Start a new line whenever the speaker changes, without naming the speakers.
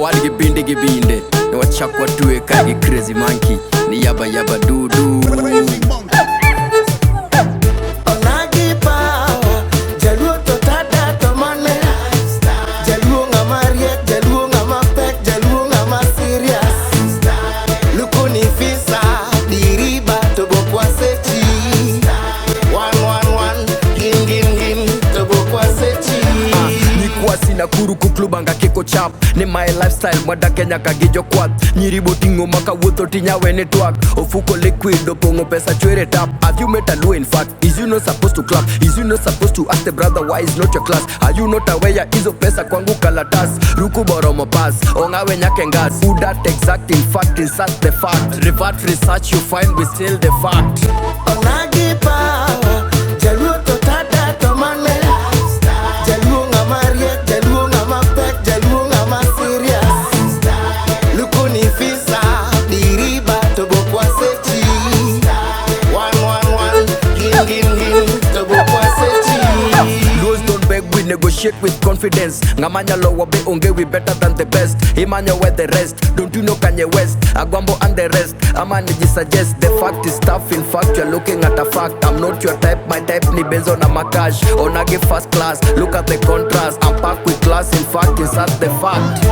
wali gibinde ni wachakwa tuwe kagi crazy monkey ni yaba dudu.
ONAGI power, jaluo to tada to mane, jaluo ngama riek, jaluo ngama pek, jaluo ngama serious. Lukuni fisa, diriba to bokwa sechi. 111, gin, to bokwa sechi.
Nikuwa sina kuru kuklubanga kiko chap. Ni my lifestyle mwada Kenya kagijo kwat. Nyiribo tingo maka wuto tinya wene twak. Ofuko liquid opongo pesa chwere tap. Have you met a low in fact? Is you not supposed to clap? Is you not supposed to ask the brother why is not your class? Are you not aware izo pesa kwangu kalatas? Ruku boromo pass, ongawe nyake ngas. Who that exact in fact is such the fact? Revert research you find we still the fact.
ONAGI power, jaluo to tada to mane, jaluo ngama riek, jaluo ngama pek, jaluo ngama serious. Lukuni fisa, diriba to bokwa sechi. 111, gin, to bokwa sechi.
Those don't beg, we negotiate with confidence. Ngamanya lower be onge, we better than the best. Emmanuel with the rest, don't you know Kanye West? Agwambo and the rest, Amaniji suggest. The fact is tough, in fact you're looking at a fact. I'm not your type, my type ni benzo na makash. ONAGI first class, look at the contrast. I'm packed with class, in fact it's at the fact.